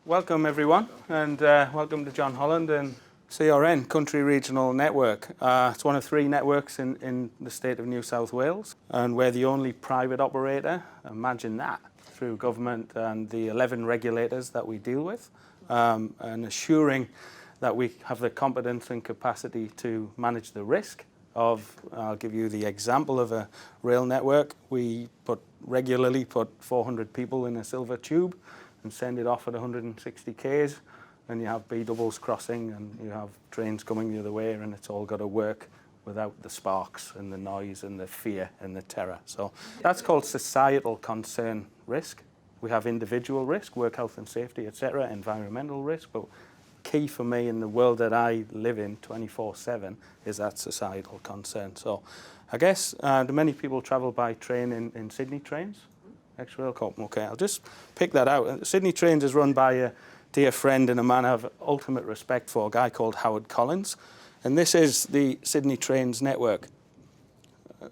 Welcome everyone, and welcome to John Holland and CRN, Country Regional Network. It's one of 3 networks in the state of New South Wales, and we're the only private operator. Imagine that, through government and the 11 regulators that we deal with, and assuring that we have the competence and capacity to manage the risk of, I'll give you the example of a rail network. We regularly put 400 people in a silver tube and send it off at 160 k's, and you have B-doubles crossing and you have trains coming the other way, and it's all got to work without the sparks and the noise and the fear and the terror. So that's called societal concern risk. We have individual risk, work health and safety, etc., environmental risk, but key for me in the world that I live in 24/7 is that societal concern. So I guess do many people travel by train in Sydney Trains? Ex-Rail Corp. Okay, I'll just pick that out. Sydney Trains is run by a dear friend and a man I have ultimate respect for, a guy called Howard Collins. And this is the Sydney Trains network.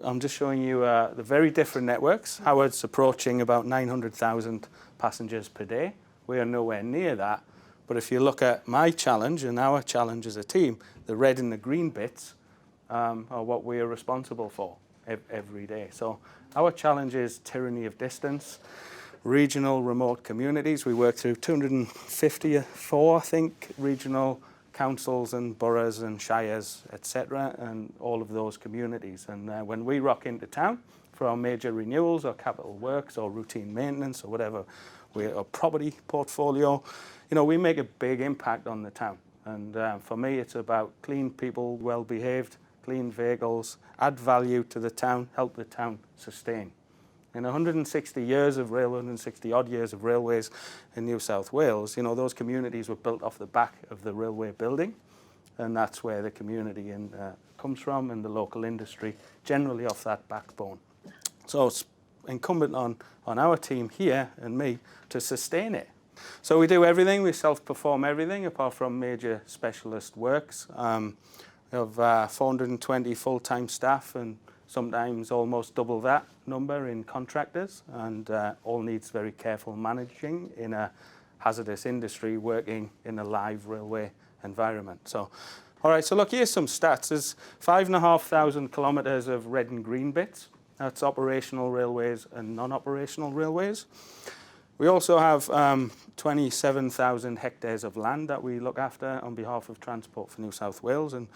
I'm just showing you the very different networks. Howard's approaching about 900,000 passengers per day. We are nowhere near that. But if you look at my challenge and our challenge as a team, the red and the green bits are what we are responsible for every day. So our challenge is tyranny of distance, regional remote communities. We work through 254, I think, regional councils and boroughs and shires, etc., and all of those communities. And when we rock into town for our major renewals or capital works or routine maintenance or whatever, our property portfolio, you know, we make a big impact on the town. And for me, it's about clean people, well-behaved, clean vehicles, add value to the town, help the town sustain. In 160 years of rail, 160 odd years of railways in New South Wales, you know, those communities were built off the back of the railway building, and that's where the community comes from, and the local industry, generally off that backbone. So it's incumbent on our team here and me to sustain it. So we do everything, we self-perform everything apart from major specialist works. We have 420 full-time staff and sometimes almost double that number in contractors, and all needs very careful managing in a hazardous industry working in a live railway environment. So, all right, so look, here's some stats. There's 5,500 kilometres of red and green bits. That's operational railways and non-operational railways. We also have 27,000 hectares of land that we look after on behalf of Transport for New South Wales, and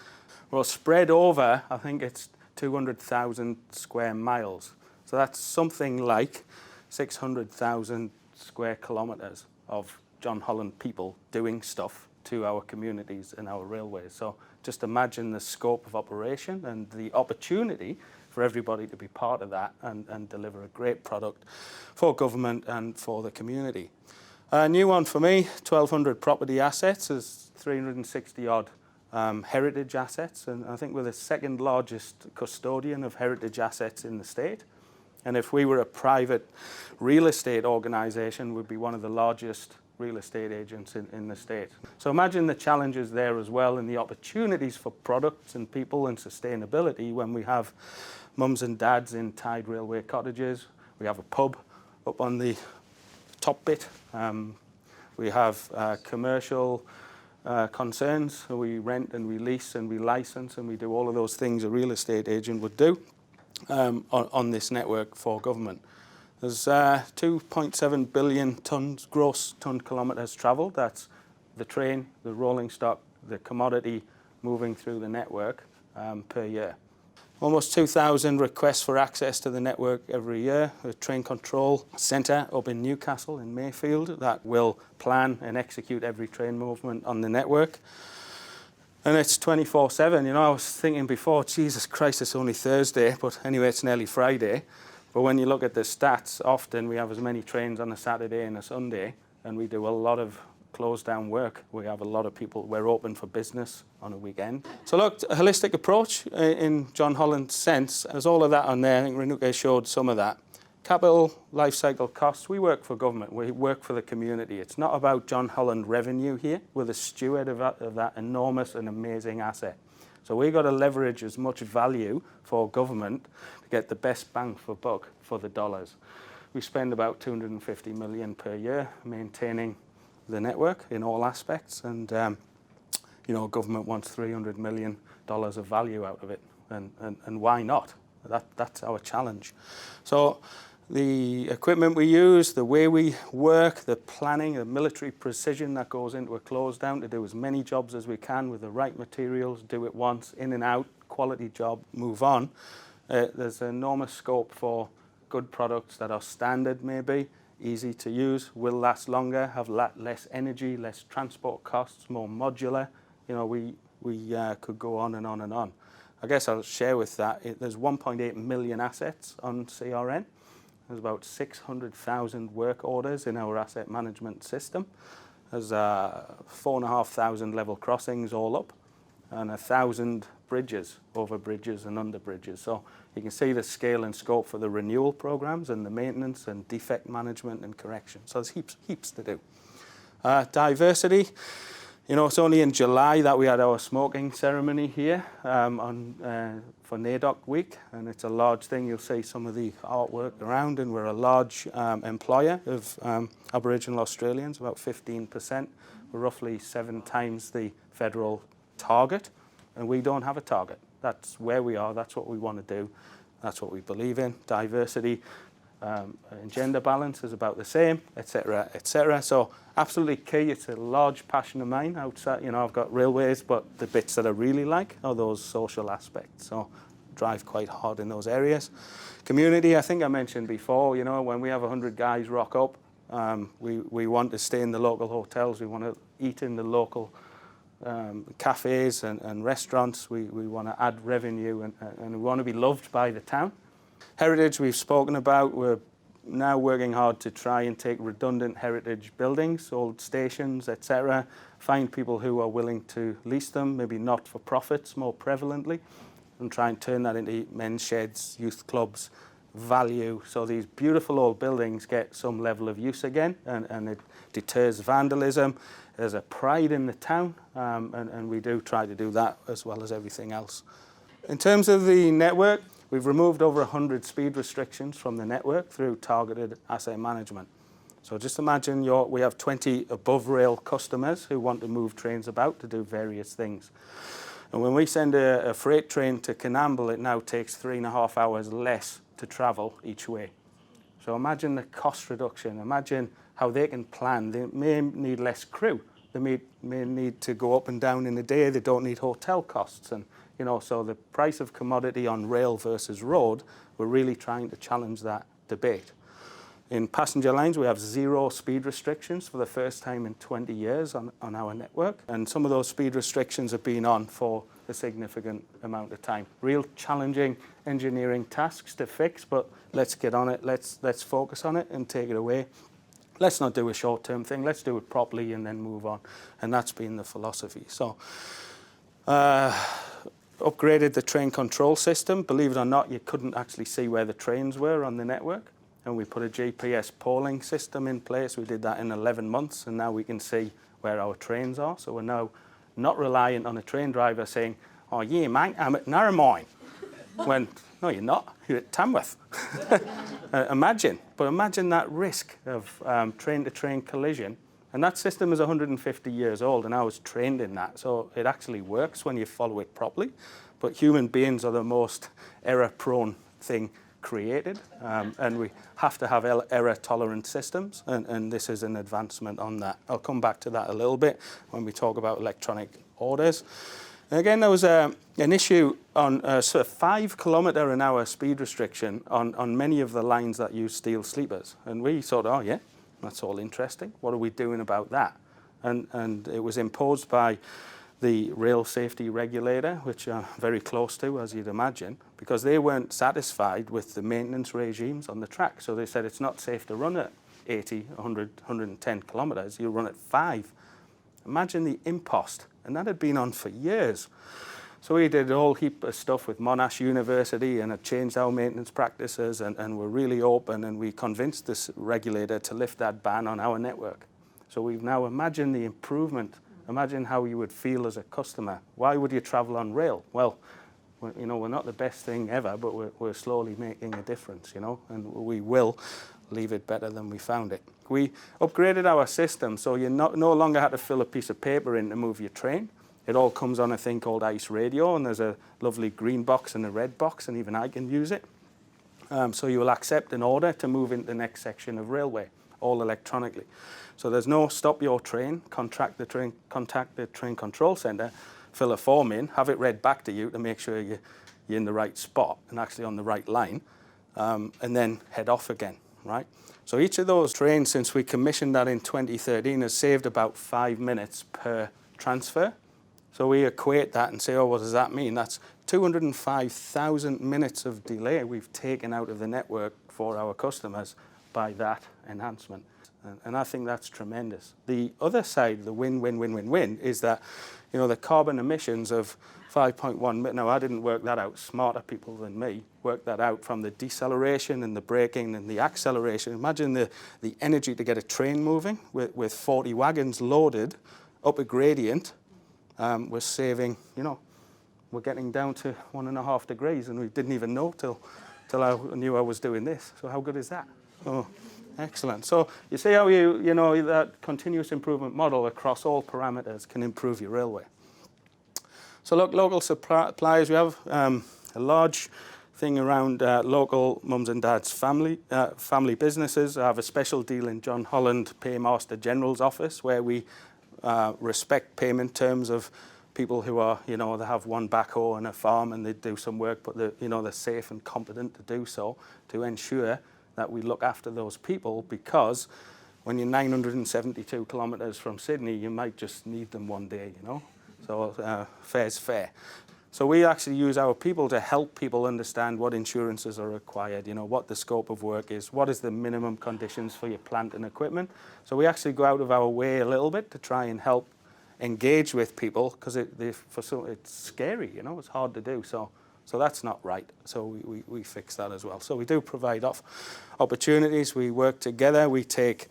we're spread over, I think it's 200,000 square miles. So that's something like 600,000 square kilometres of John Holland people doing stuff to our communities and our railways. So just imagine the scope of operation and the opportunity for everybody to be part of that and deliver a great product for government and for the community. A new one for me, 1,200 property assets, is 360 odd heritage assets, and I think we're the second largest custodian of heritage assets in the state. And if we were a private real estate organisation, we'd be one of the largest real estate agents in the state. So imagine the challenges there as well, and the opportunities for products and people and sustainability when we have mums and dads in tied railway cottages. We have a pub up on the top bit. We have commercial concerns. So we rent and we lease and we license and we do all of those things a real estate agent would do on this network for government. There's 2.7 billion tons, gross ton kilometres travelled. That's the train, the rolling stock, the commodity moving through the network per year. Almost 2,000 requests for access to the network every year. A train control centre up in Newcastle in Mayfield that will plan and execute every train movement on the network. And it's 24/7. You know, I was thinking before, Jesus Christ, it's only Thursday, but anyway, it's nearly Friday. But when you look at the stats, often we have as many trains on a Saturday and a Sunday, and we do a lot of closed down work. We have a lot of people, we're open for business on a weekend. So look, a holistic approach in John Holland's sense, there's all of that on there. I think Renuke showed some of that. Capital life cycle costs, we work for government, we work for the community. It's not about John Holland revenue here. We're the steward of that enormous and amazing asset. So we've got to leverage as much value for government to get the best bang for buck for the dollars. We spend about 250 million per year maintaining the network in all aspects, and you know, government wants $300 million of value out of it, and why not? That's our challenge. So the equipment we use, the way we work, the planning, the military precision that goes into a close down to do as many jobs as we can with the right materials, do it once, in and out, quality job, move on. There's enormous scope for good products that are standard maybe, easy to use, will last longer, have less energy, less transport costs, more modular. You know, we could go on and on and on. I guess I'll share with that, there's 1.8 million assets on CRN. There's about 600,000 work orders in our asset management system. There's 4,500 level crossings all up, and 1,000 bridges, over bridges and under bridges. So you can see the scale and scope for the renewal programs and the maintenance and defect management and correction. So there's heaps to do. Diversity. You know, it's only in July that we had our smoking ceremony here for NAIDOC week, and it's a large thing. You'll see some of the artwork around, and we're a large employer of Aboriginal Australians, about 15%. We're roughly 7 times the federal target, and we don't have a target. That's where we are, that's what we want to do, that's what we believe in. Diversity and gender balance is about the same, etc., etc. So absolutely key. It's a large passion of mine. Outside, you know, I've got railways, but the bits that I really like are those social aspects. So drive quite hard in those areas. Community, I think I mentioned before. You know, when we have 100 guys rock up, we want to stay in the local hotels. We want to eat in the local cafes and restaurants. We want to add revenue, and we want to be loved by the town. Heritage we've spoken about. We're now working hard to try and take redundant heritage buildings, old stations, etc., find people who are willing to lease them, maybe not for profits more prevalently, and try and turn that into men's sheds, youth clubs, value. So these beautiful old buildings get some level of use again, and it deters vandalism. There's a pride in the town, and we do try to do that as well as everything else. In terms of the network, we've removed over 100 speed restrictions from the network through targeted asset management. So just imagine we have 20 above rail customers who want to move trains about to do various things. And when we send a freight train to Canamble, it now takes 3.5 hours less to travel each way. So imagine the cost reduction. Imagine how they can plan. They may need less crew. They may need to go up and down in a day. They don't need hotel costs. And you know, so the price of commodity on rail versus road, we're really trying to challenge that debate. In passenger lines, we have 0 speed restrictions for the first time in 20 years on our network. And some of those speed restrictions have been on for a significant amount of time. Real challenging engineering tasks to fix, but let's get on it. Let's focus on it and take it away. Let's not do a short-term thing. Let's do it properly and then move on. And that's been the philosophy. So, upgraded the train control system. Believe it or not, you couldn't actually see where the trains were on the network. And we put a GPS polling system in place. We did that in 11 months, and now we can see where our trains are. So we're now not reliant on a train driver saying, "Oh yeah, mate, I'm at Narromine." When, no, you're not. You're at Tamworth. Imagine that risk of train-to-train collision. And that system is 150 years old, and I was trained in that. So it actually works when you follow it properly. But human beings are the most error-prone thing created, and we have to have error-tolerant systems, and this is an advancement on that. I'll come back to that a little bit when we talk about electronic orders. And again, there was an issue on sort of 5 km/h speed restriction on many of the lines that use steel sleepers. And we thought, oh yeah, that's all interesting. What are we doing about that? And it was imposed by the rail safety regulator, which are very close to, as you'd imagine, because they weren't satisfied with the maintenance regimes on the track. So they said it's not safe to run at 80, 100, 110 kilometres. You run at 5. Imagine the impost. And that had been on for years. So we did a whole heap of stuff with Monash University and had changed our maintenance practices, and we're really open, and we convinced this regulator to lift that ban on our network. So we've now imagined the improvement. Imagine how you would feel as a customer. Why would you travel on rail? Well, you know, we're not the best thing ever, but we're slowly making a difference, you know, and we will leave it better than we found it. We upgraded our system, so you no longer had to fill a piece of paper in to move your train. It all comes on a thing called ICE radio, and there's a lovely green box and a red box, and even I can use it. So you will accept an order to move into the next section of railway, all electronically. So there's no stop your train, contact the train control centre, fill a form in, have it read back to you to make sure you're in the right spot and actually on the right line, and then head off again, right? So each of those trains, since we commissioned that in 2013, has saved about 5 minutes per transfer. So we equate that and say, oh, what does that mean? That's 205,000 minutes of delay we've taken out of the network for our customers by that enhancement. And I think that's tremendous. The other side, the win-win-win-win-win, is that, you know, the carbon emissions of 5.1, no, I didn't work that out. Smarter people than me worked that out from the deceleration and the braking and the acceleration. Imagine the energy to get a train moving with 40 wagons loaded up a gradient. We're saving, you know, we're getting down to 1.5 degrees, and we didn't even know till I knew I was doing this. So how good is that? Oh, excellent. So you see how you know, that continuous improvement model across all parameters can improve your railway. So look, local suppliers, we have a large thing around local mums and dads family businesses. I have a special deal in John Holland Paymaster General's office where we respect payment terms of people who are, you know, they have one backhoe and a farm and they do some work, but they're safe and competent to do so, to ensure that we look after those people, because when you're 972 kilometres from Sydney, you might just need them one day, you know. So fair's fair. So we actually use our people to help people understand what insurances are required, you know, what the scope of work is, what is the minimum conditions for your plant and equipment. So we actually go out of our way a little bit to try and help engage with people, because it's scary, you know, it's hard to do. So that's not right. So we fix that as well. So we do provide opportunities. We work together. We take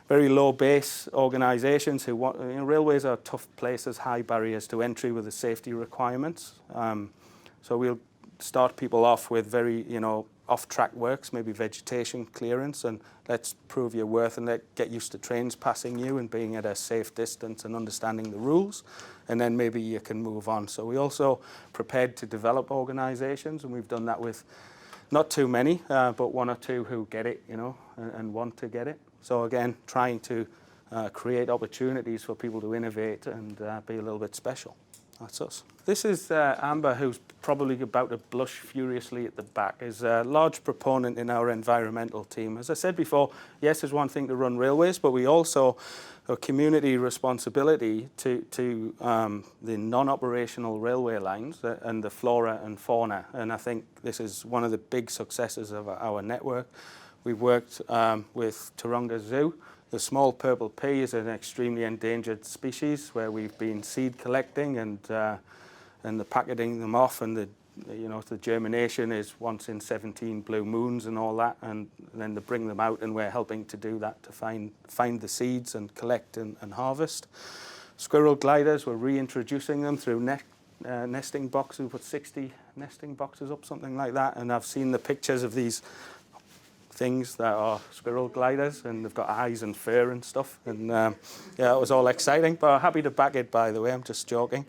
very low base organisations who want, you know, railways are tough places, high barriers to entry with the safety requirements. So we'll start people off with very, you know, off-track works, maybe vegetation clearance, and let's prove your worth and get used to trains passing you and being at a safe distance and understanding the rules, and then maybe you can move on. So we also prepared to develop organisations, and we've done that with not too many, but one or two who get it, you know, and want to get it. So again, trying to create opportunities for people to innovate and be a little bit special. That's us. This is Amber, who's probably about to blush furiously at the back, is a large proponent in our environmental team. As I said before, yes, there's one thing to run railways, but we also have community responsibility to the non-operational railway lines and the flora and fauna. And I think this is one of the big successes of our network. We've worked with Taronga Zoo. The small purple pea is an extremely endangered species where we've been seed collecting and the packeting them off, and the germination is once in 17 blue moons and all that, and then they bring them out, and we're helping to do that to find the seeds and collect and harvest. Squirrel gliders, we're reintroducing them through nesting boxes. We put 60 nesting boxes up, something like that, and I've seen the pictures of these things that are squirrel gliders, and they've got eyes and fur and stuff, and yeah, it was all exciting, but I'm happy to back it, by the way. I'm just joking.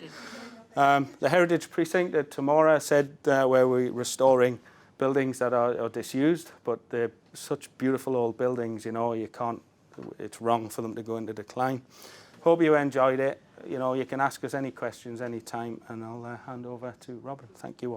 The Heritage Precinct at Tamora said where we're restoring buildings that are disused, but they're such beautiful old buildings, you know, it's wrong for them to go into decline. Hope you enjoyed it. You know, you can ask us any questions anytime, and I'll hand over to Robin. Thank you all.